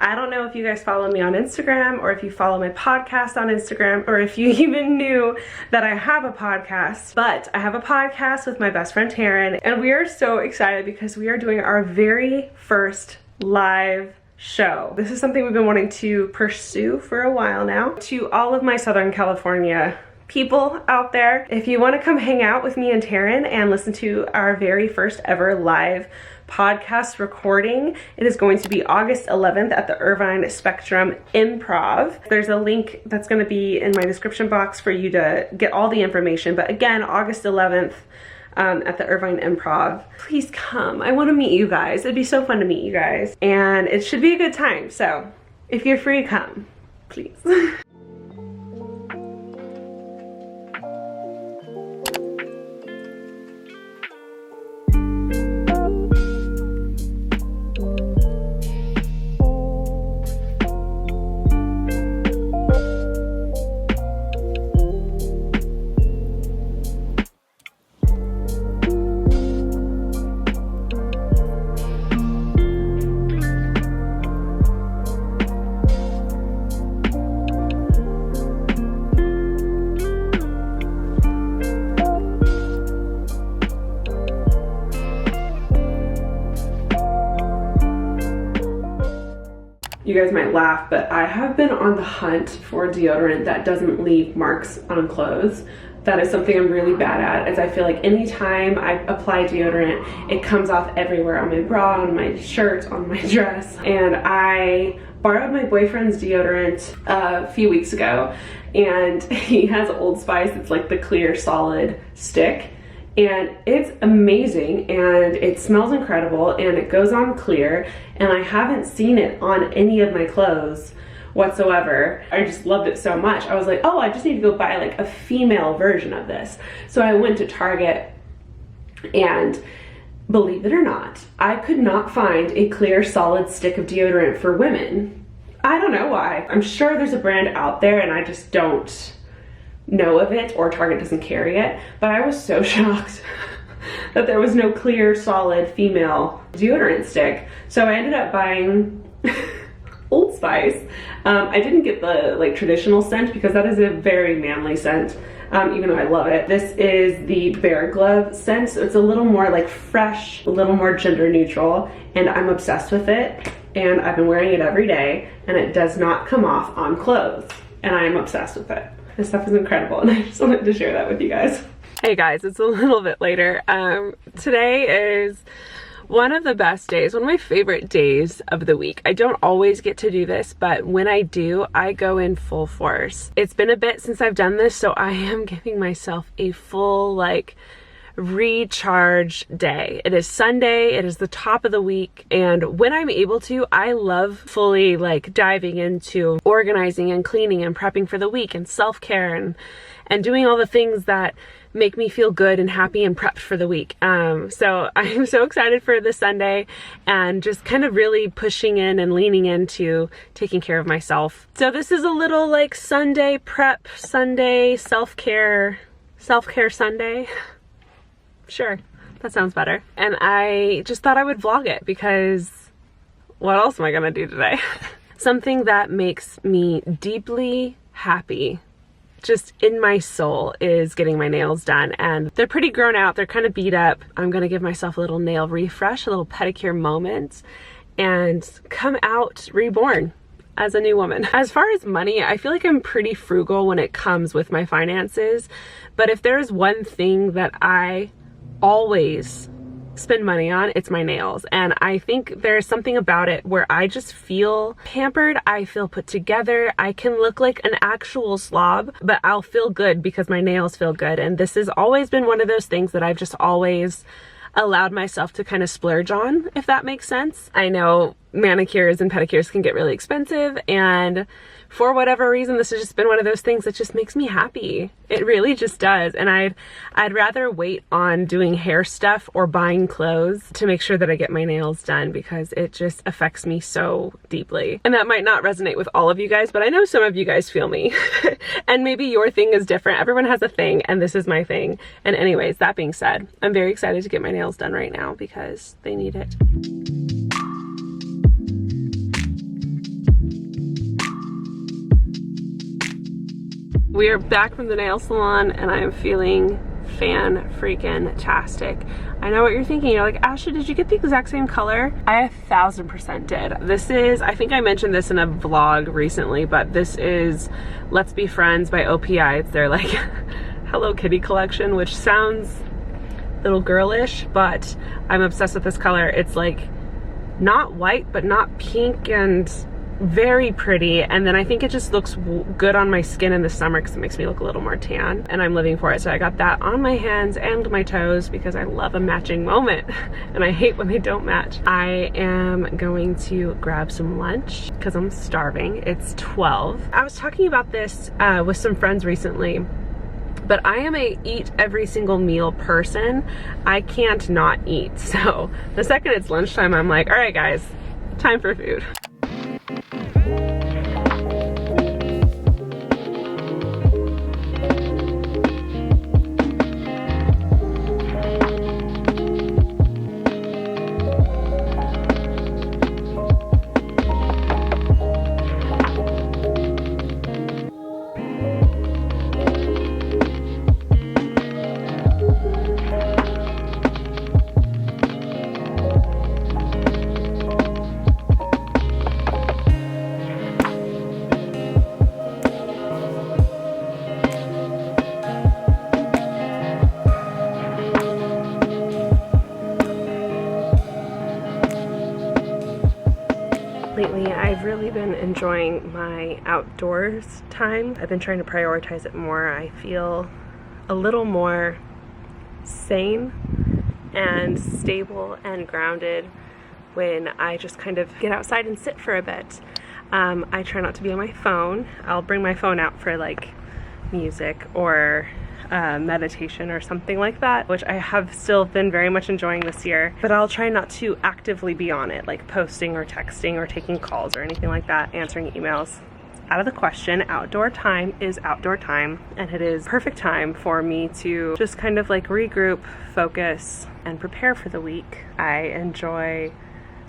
I don't know if you guys follow me on Instagram or if you follow my podcast on Instagram or if you even knew that I have a podcast, but I have a podcast with my best friend Taryn, and we are so excited because we are doing our very first live show. This is something we've been wanting to pursue for a while now. To all of my Southern California people out there, if you want to come hang out with me and Taryn and listen to our very first ever live podcast recording, it is going to be August 11th at the Irvine Spectrum Improv. There's a link that's going to be in my description box for you to get all the information, but again, August 11th at the Irvine Improv. Please come. I want to meet you guys. It'd be so fun to meet you guys, and it should be a good time. So if you're free, come, please. You guys might laugh, but I have been on the hunt for deodorant that doesn't leave marks on clothes. That is something I'm really bad at, as I feel like anytime I apply deodorant, it comes off everywhere, on my bra, on my shirt, on my dress. And I borrowed my boyfriend's deodorant a few weeks ago, and he has Old Spice. It's like the clear solid stick. And it's amazing, and it smells incredible, and it goes on clear, and I haven't seen it on any of my clothes whatsoever. I just loved it so much. I was like, oh, I just need to go buy like a female version of this. So I went to Target, and believe it or not, I could not find a clear solid stick of deodorant for women. I don't know why. I'm sure there's a brand out there and I just don't know of it, or Target doesn't carry it, but I was so shocked that there was no clear solid female deodorant stick. So I ended up buying Old Spice. I didn't get the like traditional scent because that is a very manly scent, even though I love it. This is the Bear Glove scent, so it's a little more like fresh, a little more gender neutral, and I'm obsessed with it, and I've been wearing it every day, and it does not come off on clothes, and I am obsessed with it. This stuff is incredible, and I just wanted to share that with you guys. Hey guys, it's a little bit later. Today is one of the best days, one of my favorite days of the week. I don't always get to do this, but when I do, I go in full force. It's been a bit since I've done this, so I am giving myself a full like recharge day. It is Sunday, it is the top of the week, and when I'm able to, I love fully like diving into organizing and cleaning and prepping for the week and self-care and doing all the things that make me feel good and happy and prepped for the week. So I'm so excited for this Sunday and just kind of really pushing in and leaning into taking care of myself. So this is a little like Sunday prep, Sunday self-care Sunday. Sure, that sounds better. And I just thought I would vlog it because what else am I gonna do today? Something that makes me deeply happy, just in my soul, is getting my nails done. And they're pretty grown out, they're kind of beat up. I'm gonna give myself a little nail refresh, a little pedicure moment, and come out reborn as a new woman. As far as money, I feel like I'm pretty frugal when it comes with my finances, but if there's one thing that I always spend money on, it's my nails. And I think there's something about it where I just feel pampered, I feel put together. I can look like an actual slob, but I'll feel good because my nails feel good. And this has always been one of those things that I've just always allowed myself to kind of splurge on, if that makes sense. I know manicures and pedicures can get really expensive, and for whatever reason, this has just been one of those things that just makes me happy. It really just does. And I'd rather wait on doing hair stuff or buying clothes to make sure that I get my nails done, because it just affects me so deeply. And that might not resonate with all of you guys, but I know some of you guys feel me. And maybe your thing is different. Everyone has a thing, and this is my thing. And anyways, that being said, I'm very excited to get my nails done right now because they need it. We are back from the nail salon and I am feeling fan-freaking-tastic. I know what you're thinking. You're like, Ashley, did you get the exact same color? I 1000% did. This is, I think I mentioned this in a vlog recently, but this is Let's Be Friends by OPI. It's their like Hello Kitty collection, which sounds a little girlish, but I'm obsessed with this color. It's like not white, but not pink, and very pretty. And then I think it just looks good on my skin in the summer because it makes me look a little more tan, and I'm living for it. So I got that on my hands and my toes because I love a matching moment and I hate when they don't match. I am going to grab some lunch because I'm starving. It's 12. I was talking about this with some friends recently, but I am a eat every single meal person. I can't not eat. So the second it's lunchtime, I'm like, all right guys, time for food. Lately, I've really been enjoying my outdoors time. I've been trying to prioritize it more. I feel a little more sane and stable and grounded when I just kind of get outside and sit for a bit. I try not to be on my phone. I'll bring my phone out for like music or meditation or something like that, which I have still been very much enjoying this year, but I'll try not to actively be on it, like posting or texting or taking calls or anything like that, answering emails. Out of the question. Outdoor time is outdoor time, and it is perfect time for me to just kind of like regroup, focus, and prepare for the week. I enjoy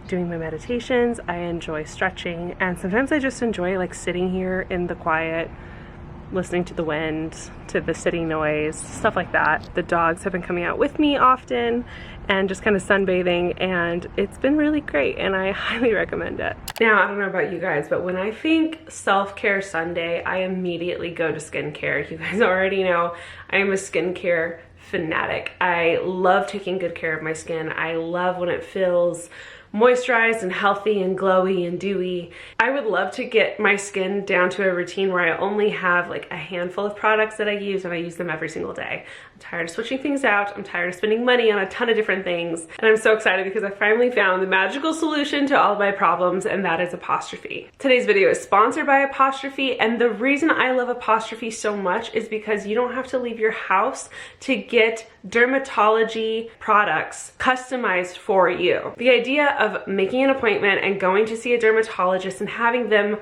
doing my meditations, I enjoy stretching, and sometimes I just enjoy like sitting here in the quiet, listening to the wind, to the city noise, stuff like that. The dogs have been coming out with me often and just kind of sunbathing, and it's been really great and I highly recommend it. Now, I don't know about you guys, but when I think self-care Sunday, I immediately go to skincare. You guys already know I am a skincare fanatic. I love taking good care of my skin. I love when it feels moisturized and healthy and glowy and dewy. I would love to get my skin down to a routine where I only have like a handful of products that I use and I use them every single day. I'm tired of switching things out. I'm tired of spending money on a ton of different things. And I'm so excited because I finally found the magical solution to all of my problems, and that is Apostrophe. Today's video is sponsored by Apostrophe, and the reason I love Apostrophe so much is because you don't have to leave your house to get dermatology products customized for you. The idea of making an appointment and going to see a dermatologist and having them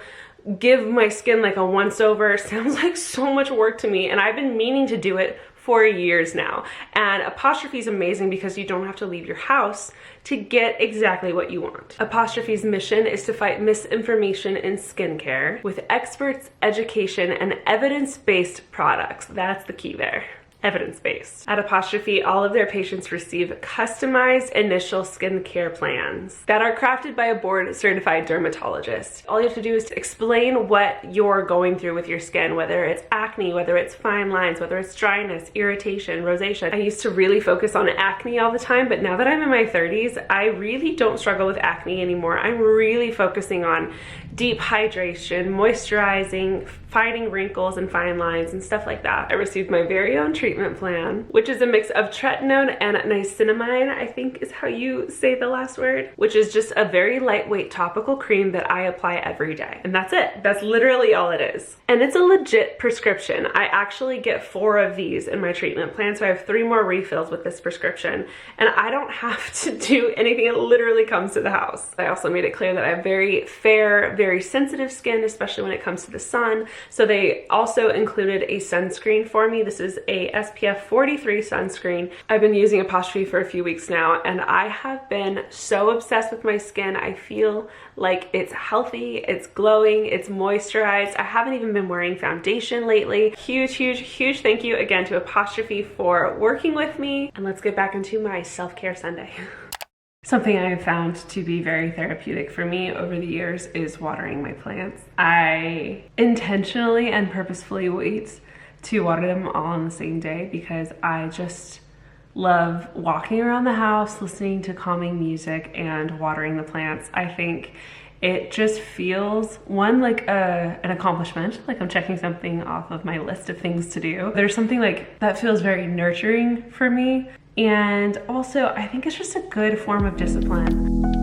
give my skin like a once over sounds like so much work to me, and I've been meaning to do it for years now. And Apostrophe is amazing because you don't have to leave your house to get exactly what you want. Apostrophe's mission is to fight misinformation in skincare with experts, education, and evidence-based products. That's the key there. Evidence-based. At Apostrophe, all of their patients receive customized initial skincare plans that are crafted by a board-certified dermatologist. All you have to do is to explain what you're going through with your skin, whether it's acne, whether it's fine lines, whether it's dryness, irritation, rosacea. I used to really focus on acne all the time, but now that I'm in my 30s, I really don't struggle with acne anymore. I'm really focusing on deep hydration, moisturizing, fighting wrinkles and fine lines and stuff like that. I received my very own treatment plan, which is a mix of tretinoin and niacinamide, I think is how you say the last word, which is just a very lightweight topical cream that I apply every day. And that's it. That's literally all it is. And it's a legit prescription. I actually get 4 of these in my treatment plan, so I have 3 more refills with this prescription. And I don't have to do anything. It literally comes to the house. I also made it clear that I have very fair, very sensitive skin, especially when it comes to the sun. So they also included a sunscreen for me. This is a SPF 43 sunscreen. I've been using Apostrophe for a few weeks now, and I have been so obsessed with my skin. I feel like it's healthy, it's glowing, it's moisturized. I haven't even been wearing foundation lately. Huge thank you again to Apostrophe for working with me. And let's get back into my self-care Sunday. Something I have found to be very therapeutic for me over the years is watering my plants. I intentionally and purposefully wait to water them all on the same day because I just love walking around the house, listening to calming music and watering the plants. I think it just feels, one, like an accomplishment, like I'm checking something off of my list of things to do. There's something like that feels very nurturing for me. And also, I think it's just a good form of discipline.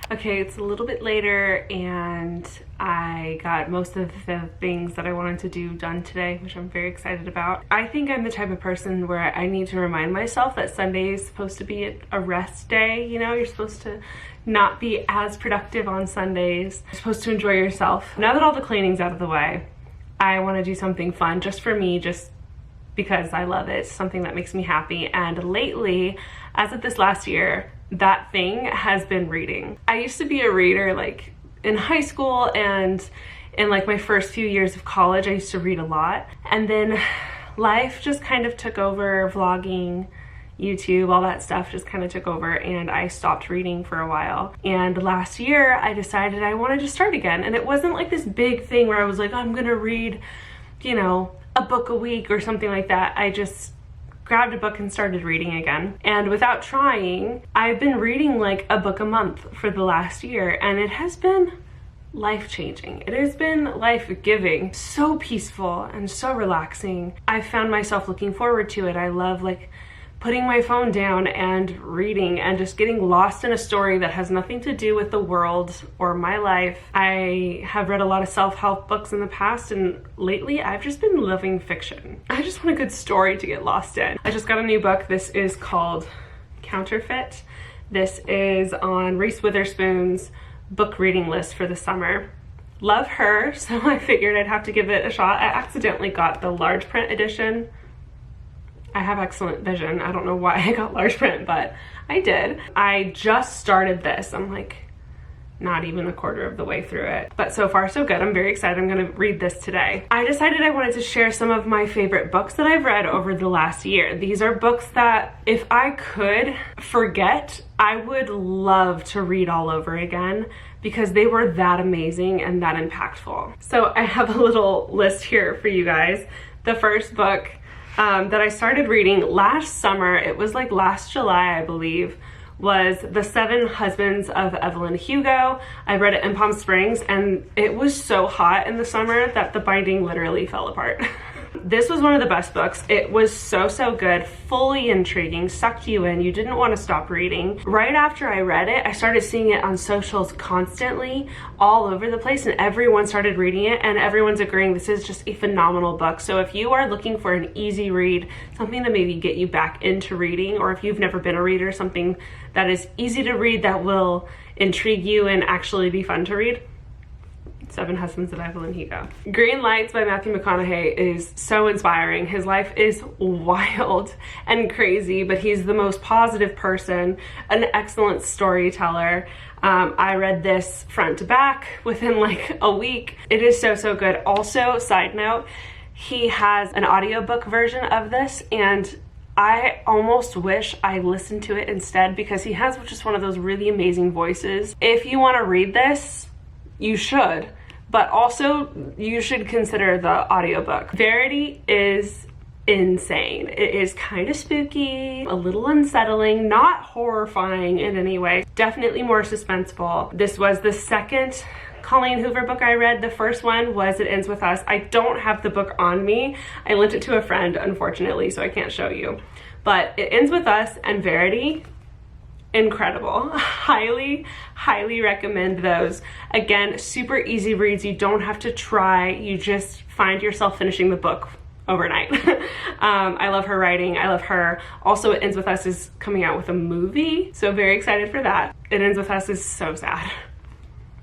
Okay, it's a little bit later and I got most of the things that I wanted to do done today, which I'm very excited about. I think I'm the type of person where I need to remind myself that Sunday is supposed to be a rest day. You know, you're supposed to not be as productive on Sundays. You're supposed to enjoy yourself. Now that all the cleaning's out of the way, I want to do something fun just for me, just because I love it. It's something that makes me happy. And lately, as of this last year, that thing has been reading. I used to be a reader like in high school and in like my first few years of college. I used to read a lot, and then life just kind of took over. Vlogging, YouTube, all that stuff just kind of took over, and I stopped reading for a while. And last year I decided I wanted to start again, and it wasn't like this big thing where I was like, I'm gonna read, you know, a book a week or something like that. I just grabbed a book and started reading again. And without trying, I've been reading like a book a month for the last year, and it has been life-changing. It has been life-giving, so peaceful and so relaxing. I found myself looking forward to it. I love like putting my phone down and reading and just getting lost in a story that has nothing to do with the world or my life. I have read a lot of self-help books in the past, and lately I've just been loving fiction. I just want a good story to get lost in. I just got a new book. This is called Counterfeit. This is on Reese Witherspoon's book reading list for the summer. Love her, so I figured I'd have to give it a shot. I accidentally got the large print edition. I have excellent vision. I don't know why I got large print, but I did. I just started this. I'm like not even a quarter of the way through it, but so far so good. I'm very excited. I'm gonna read this today. I decided I wanted to share some of my favorite books that I've read over the last year. These are books that if I could forget, I would love to read all over again because they were that amazing and that impactful. So I have a little list here for you guys. The first book that I started reading last summer, it was like last July, I believe, was The 7 Husbands of Evelyn Hugo. I read it in Palm Springs, and it was so hot in the summer that the binding literally fell apart. This was one of the best books. It was so good, fully intriguing, sucked you in. You didn't want to stop reading. Right after I read it, I started seeing it on socials constantly, all over the place, and everyone started reading it, and everyone's agreeing this is just a phenomenal book. So if you are looking for an easy read, something to maybe get you back into reading, or if you've never been a reader, something that is easy to read that will intrigue you and actually be fun to read, 7 Husbands of Evelyn Hugo. Green Lights by Matthew McConaughey is so inspiring. His life is wild and crazy, but he's the most positive person, an excellent storyteller. I read this front to back within like a week. It is so good. Also, side note, he has an audiobook version of this, and I almost wish I listened to it instead because he has just one of those really amazing voices. If you want to read this, you should, but also you should consider the audiobook. Verity is insane. It is kind of spooky, a little unsettling, not horrifying in any way, definitely more suspenseful. This was the second Colleen Hoover book I read. The first one was It Ends With Us. I don't have the book on me. I lent it to a friend, unfortunately, so I can't show you. But It Ends With Us and Verity, incredible. Highly recommend those. Again, super easy reads. You don't have to try. You just find yourself finishing the book overnight. I love her writing. I love her. Also, It Ends With Us is coming out with a movie, so very excited for that. It Ends With Us is so sad.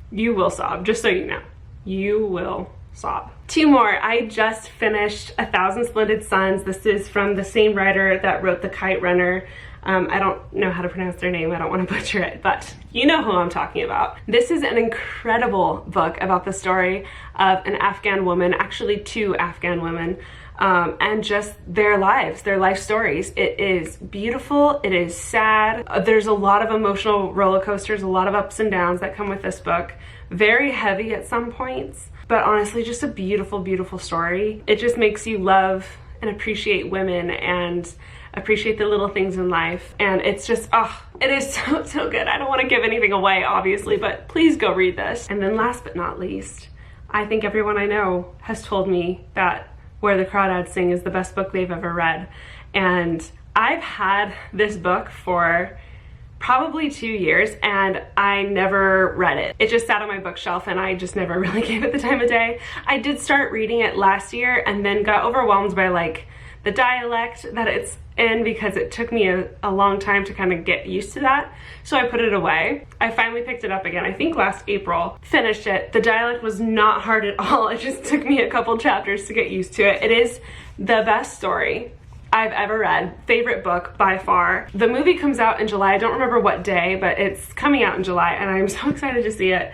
You will sob, just so you know. You will sob. Two more. I just finished 1,000 Splendid Suns. This is from the same writer that wrote The Kite Runner. I don't know how to pronounce their name. I don't want to butcher it, but you know who I'm talking about. This is an incredible book about the story of an Afghan woman, actually 2 Afghan women, and just their lives, their life stories. It is beautiful. It is sad. There's a lot of emotional roller coasters, a lot of ups and downs that come with this book. Very heavy at some points, but honestly, just a beautiful, beautiful story. It just makes you love and appreciate women and appreciate the little things in life. And it's just, oh, it is so good. I don't want to give anything away, obviously, but please go read this. And then last but not least, I think everyone I know has told me that Where the Crawdads Sing is the best book they've ever read. And I've had this book for probably 2 years and I never read it. It just sat on my bookshelf and I just never really gave it the time of day. I did start reading it last year and then got overwhelmed by like the dialect that it's in, because it took me a long time to kind of get used to that. So I put it away. I finally picked it up again, I think last April, finished it. The dialect was not hard at all. It just took me a couple chapters to get used to it. It is the best story I've ever read. Favorite book by far. The movie comes out in July. I don't remember what day, but it's coming out in July and I'm so excited to see it.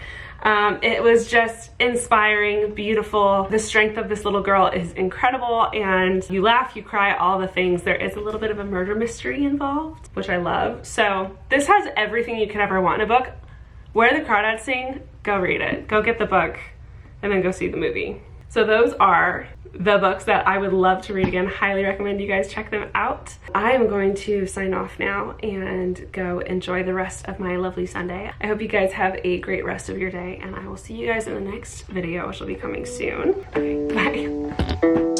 It was just inspiring, beautiful. The strength of this little girl is incredible, and you laugh, you cry, all the things. There is a little bit of a murder mystery involved, which I love. So this has everything you could ever want in a book. Where the Crawdads Sing, go read it. Go get the book and then go see the movie. So those are the books that I would love to read again. Highly recommend you guys check them out. I am going to sign off now and go enjoy the rest of my lovely Sunday. I hope you guys have a great rest of your day, and I will see you guys in the next video, which will be coming soon. Okay, bye.